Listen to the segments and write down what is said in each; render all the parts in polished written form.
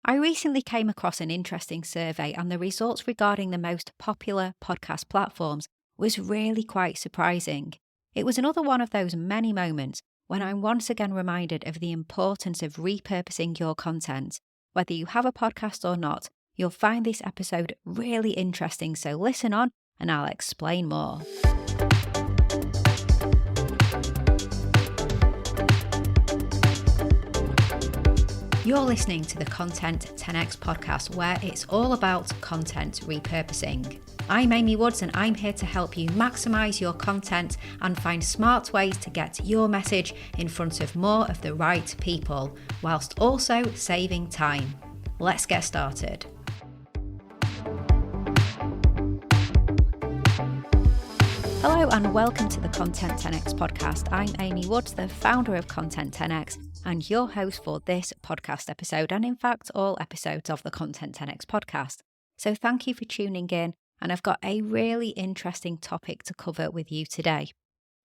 I recently came across an interesting survey, and the results regarding the most popular podcast platforms was really quite surprising. It was another one of those many moments when I'm once again reminded of the importance of repurposing your content. Whether you have a podcast or not, you'll find this episode really interesting, so listen on and I'll explain more. You're listening to the Content 10x podcast, where it's all about content repurposing. I'm Amy Woods, and I'm here to help you maximize your content and find smart ways to get your message in front of more of the right people, whilst also saving time. Let's get started. Hello and welcome to the Content 10x podcast. I'm Amy Woods, the founder of Content 10x and your host for this podcast episode, and in fact all episodes of the Content 10x podcast. So thank you for tuning in, and I've got a really interesting topic to cover with you today.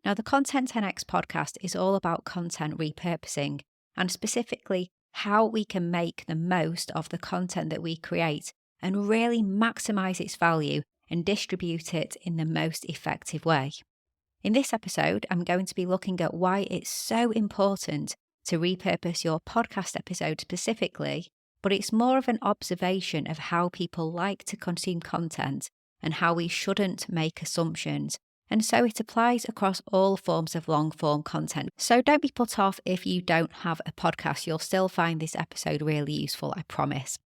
Now, the Content 10x podcast is all about content repurposing, and specifically how we can make the most of the content that we create and really maximize its value and distribute it in the most effective way. In this episode, I'm going to be looking at why it's so important to repurpose your podcast episode specifically, but it's more of an observation of how people like to consume content and how we shouldn't make assumptions. And so it applies across all forms of long-form content. So don't be put off if you don't have a podcast. You'll still find this episode really useful, I promise.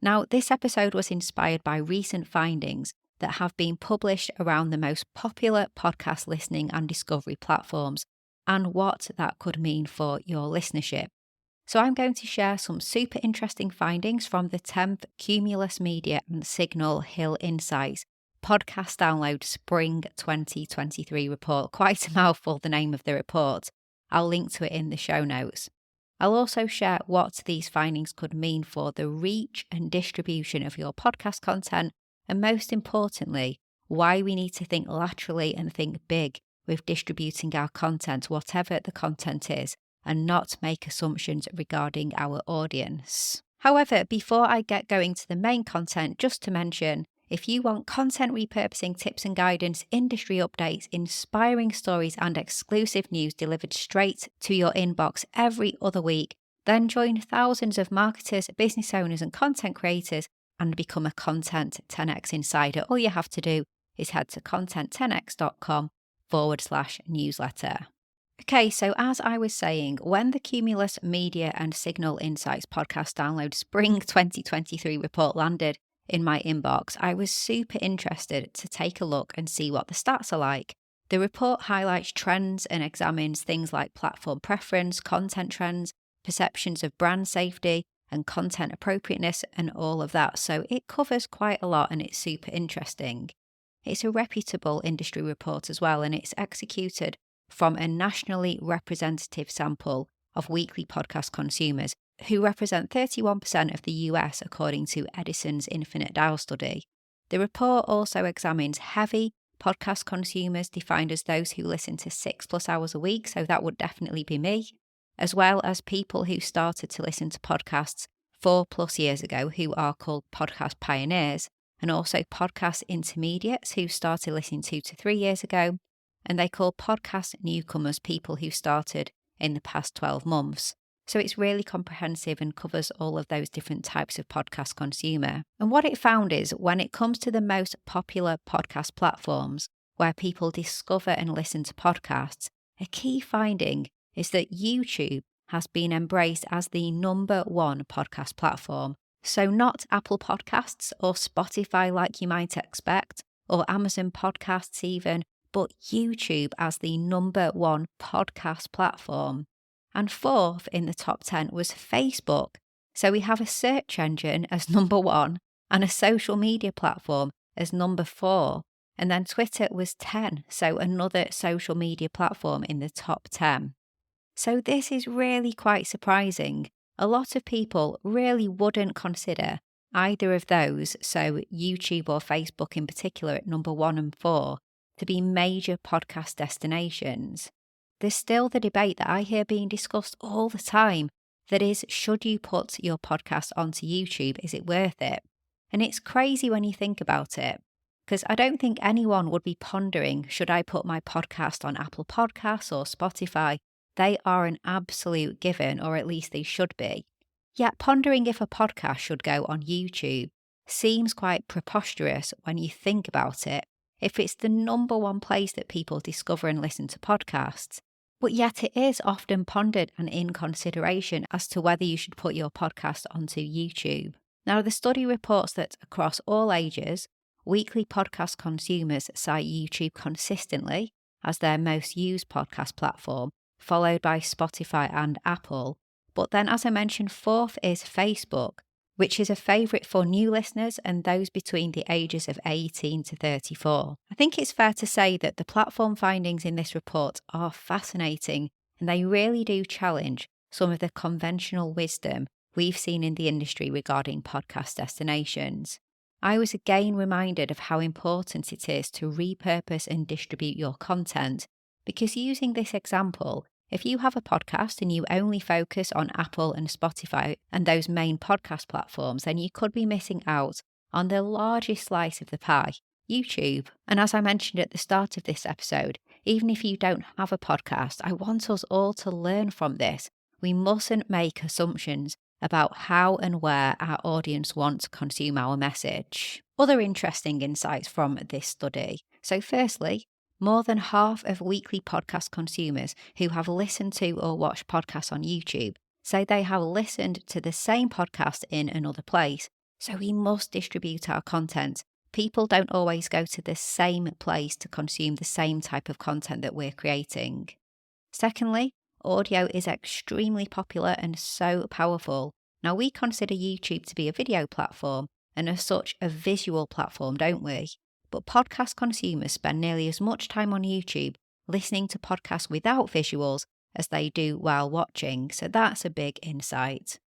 Now, this episode was inspired by recent findings that have been published around the most popular podcast listening and discovery platforms, and what that could mean for your listenership. So I'm going to share some super interesting findings from the 10th Cumulus Media and Signal Hill Insights podcast download Spring 2023 report. Quite a mouthful, the name of the report. I'll link to it in the show notes. I'll also share what these findings could mean for the reach and distribution of your podcast content, and most importantly, why we need to think laterally and think big with distributing our content, whatever the content is, and not make assumptions regarding our audience. However, before I get going to the main content, just to mention, if you want content repurposing tips and guidance, industry updates, inspiring stories, and exclusive news delivered straight to your inbox every other week, then join thousands of marketers, business owners, and content creators and become a Content 10x insider. All you have to do is head to content10x.com/newsletter. Okay, so as I was saying, when the Cumulus Media and Signal Insights podcast download Spring 2023 report landed in my inbox, I was super interested to take a look and see what the stats are like. The report highlights trends and examines things like platform preference, content trends, perceptions of brand safety, and content appropriateness, and all of that. So it covers quite a lot and it's super interesting. It's a reputable industry report as well, and it's executed from a nationally representative sample of weekly podcast consumers who represent 31% of the US according to Edison's Infinite Dial study. The report also examines heavy podcast consumers, defined as those who listen to 6+ hours a week, so that would definitely be me, as well as people who started to listen to podcasts 4+ years ago, who are called podcast pioneers, and also podcast intermediates who started listening 2 to 3 years ago, and they call podcast newcomers people who started in the past 12 months. So it's really comprehensive and covers all of those different types of podcast consumer. And what it found is, when it comes to the most popular podcast platforms where people discover and listen to podcasts, a key finding is that YouTube has been embraced as the number one podcast platform. So not Apple Podcasts or Spotify like you might expect, or Amazon Podcasts even, but YouTube as the number one podcast platform. And fourth in the top 10 was Facebook. So we have a search engine as number one and a social media platform as number 4. And then Twitter was 10, so another social media platform in the top 10. So this is really quite surprising. A lot of people really wouldn't consider either of those, so YouTube or Facebook in particular at number 1 and 4, to be major podcast destinations. There's still the debate that I hear being discussed all the time That is, should you put your podcast onto YouTube? Is it worth it? And it's crazy when you think about it, because I don't think anyone would be pondering, should I put my podcast on Apple Podcasts or Spotify? They are an absolute given, or at least they should be. Yet pondering if a podcast should go on YouTube seems quite preposterous when you think about it, if it's the number one place that people discover and listen to podcasts. But yet it is often pondered and in consideration as to whether you should put your podcast onto YouTube. Now, the study reports that across all ages, weekly podcast consumers cite YouTube consistently as their most used podcast platform, followed by Spotify and Apple. But then, as I mentioned, fourth is Facebook, which is a favourite for new listeners and those between the ages of 18 to 34. I think it's fair to say that the platform findings in this report are fascinating, and they really do challenge some of the conventional wisdom we've seen in the industry regarding podcast destinations. I was again reminded of how important it is to repurpose and distribute your content, because using this example, if you have a podcast and you only focus on Apple and Spotify and those main podcast platforms, then you could be missing out on the largest slice of the pie, YouTube. And as I mentioned at the start of this episode, even if you don't have a podcast, I want us all to learn from this. We mustn't make assumptions about how and where our audience want to consume our message. Other interesting insights from this study. So firstly, more than half of weekly podcast consumers who have listened to or watched podcasts on YouTube say they have listened to the same podcast in another place. So we must distribute our content. People don't always go to the same place to consume the same type of content that we're creating. Secondly, audio is extremely popular and so powerful. Now, we consider YouTube to be a video platform and as such a visual platform, don't we? But podcast consumers spend nearly as much time on YouTube listening to podcasts without visuals as they do while watching, so that's a big insight.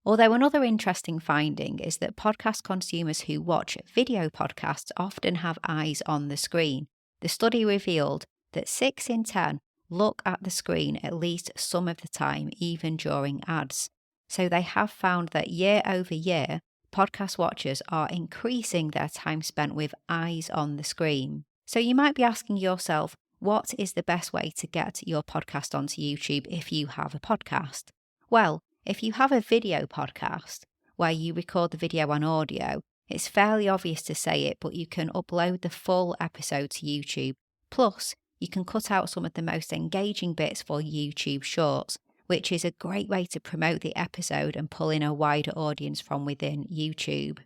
Although another interesting finding is that podcast consumers who watch video podcasts often have eyes on the screen. The study revealed that 6 in 10 look at the screen at least some of the time, even during ads. So they have found that year over year, podcast watchers are increasing their time spent with eyes on the screen. So you might be asking yourself, what is the best way to get your podcast onto YouTube if you have a podcast? Well, if you have a video podcast where you record the video and audio, it's fairly obvious to say it, but you can upload the full episode to YouTube. Plus, you can cut out some of the most engaging bits for YouTube Shorts, which is a great way to promote the episode and pull in a wider audience from within YouTube.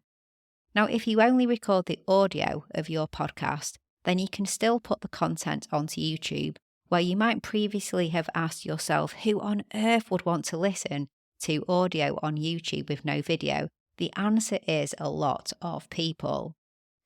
Now, if you only record the audio of your podcast, then you can still put the content onto YouTube, where you might previously have asked yourself who on earth would want to listen to audio on YouTube with no video. The answer is a lot of people.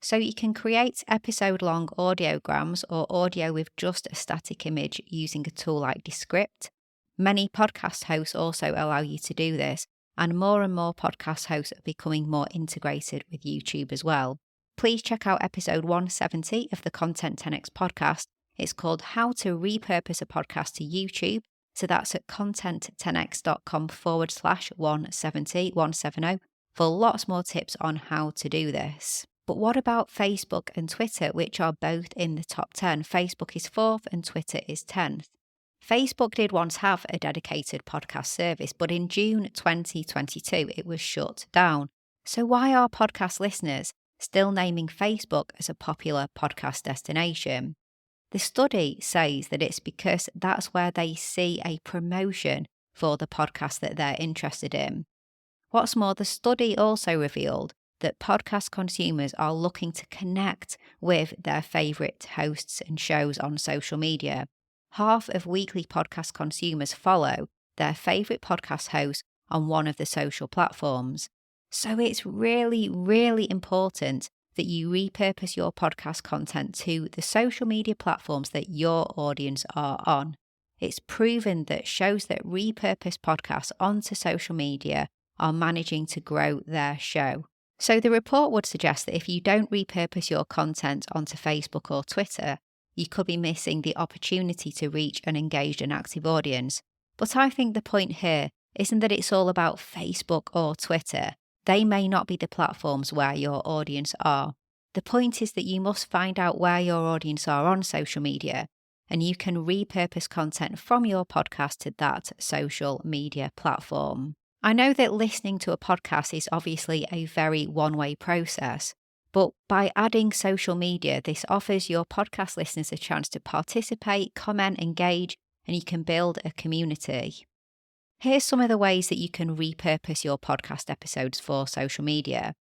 So you can create episode-long audiograms or audio with just a static image using a tool like Descript. Many podcast hosts also allow you to do this, and more podcast hosts are becoming more integrated with YouTube as well. Please check out episode 170 of the Content 10x podcast. It's called How to Repurpose a Podcast to YouTube. So that's at content10x.com/170 for lots more tips on how to do this. But what about Facebook and Twitter, which are both in the top 10? Facebook is 4th and Twitter is 10th. Facebook did once have a dedicated podcast service, but in June 2022, it was shut down. So why are podcast listeners still naming Facebook as a popular podcast destination? The study says that it's because that's where they see a promotion for the podcast that they're interested in. What's more, the study also revealed that podcast consumers are looking to connect with their favourite hosts and shows on social media. Half of weekly podcast consumers follow their favourite podcast host on one of the social platforms. So it's really, really important that you repurpose your podcast content to the social media platforms that your audience are on. It's proven that shows that repurpose podcasts onto social media are managing to grow their show. So the report would suggest that if you don't repurpose your content onto Facebook or Twitter, you could be missing the opportunity to reach an engaged and active audience. But I think the point here isn't that it's all about Facebook or Twitter. They may not be the platforms where your audience are. The point is that you must find out where your audience are on social media, and you can repurpose content from your podcast to that social media platform. I know that listening to a podcast is obviously a very one-way process, but by adding social media, this offers your podcast listeners a chance to participate, comment, engage, and you can build a community. Here's some of the ways that you can repurpose your podcast episodes for social media.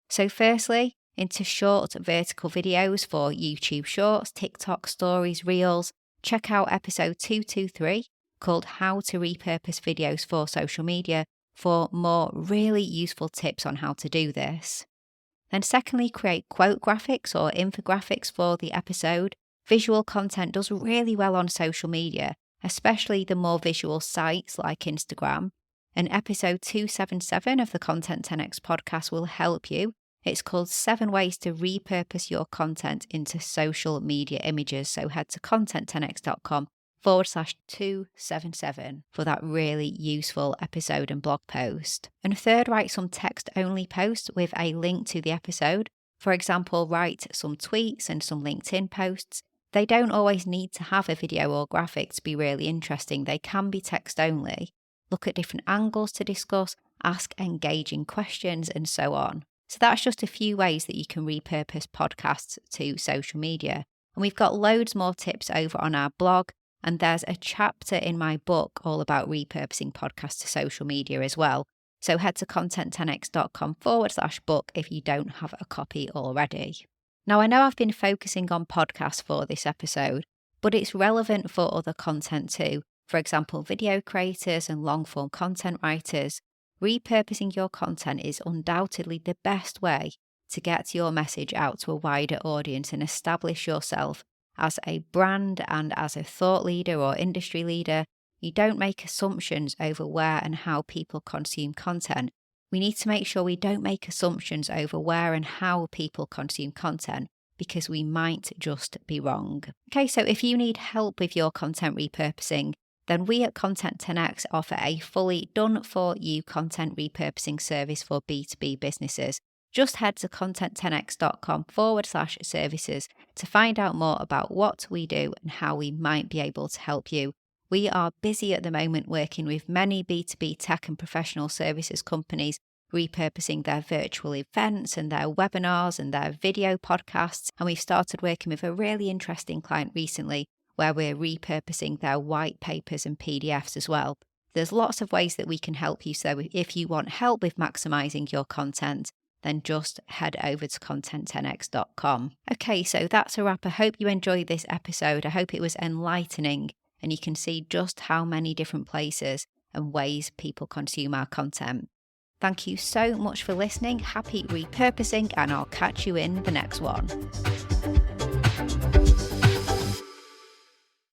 So firstly, into short vertical videos for YouTube Shorts, TikTok Stories, Reels. Check out episode 223 called How to Repurpose Videos for Social Media for more really useful tips on how to do this. Then secondly, create quote graphics or infographics for the episode. Visual content does really well on social media, especially the more visual sites like Instagram. And episode 277 of the Content 10X podcast will help you. It's called 7 Ways to Repurpose Your Content into Social Media Images. So head to content10x.com/277 for that really useful episode and blog post. And third, write some text-only posts with a link to the episode. For example, write some tweets and some LinkedIn posts. They don't always need to have a video or graphic to be really interesting. They can be text-only. Look at different angles to discuss, ask engaging questions, and so on. So that's just a few ways that you can repurpose podcasts to social media. And we've got loads more tips over on our blog, and there's a chapter in my book all about repurposing podcasts to social media as well. So head to content10x.com/book if you don't have a copy already. Now, I know I've been focusing on podcasts for this episode, but it's relevant for other content too. For example, video creators and long-form content writers. Repurposing your content is undoubtedly the best way to get your message out to a wider audience and establish yourself as a brand and as a thought leader or industry leader. You don't make assumptions over where and how people consume content. We need to make sure we don't make assumptions over where and how people consume content because we might just be wrong. Okay, so if you need help with your content repurposing, then we at Content 10X offer a fully done-for-you content repurposing service for B2B businesses. Just head to content10x.com/services to find out more about what we do and how we might be able to help you. We are busy at the moment working with many B2B tech and professional services companies repurposing their virtual events and their webinars and their video podcasts. And we've started working with a really interesting client recently where we're repurposing their white papers and PDFs as well. There's lots of ways that we can help you. So if you want help with maximizing your content, then just head over to content10x.com. Okay, so that's a wrap. I hope you enjoyed this episode. I hope it was enlightening and you can see just how many different places and ways people consume our content. Thank you so much for listening. Happy repurposing, and I'll catch you in the next one.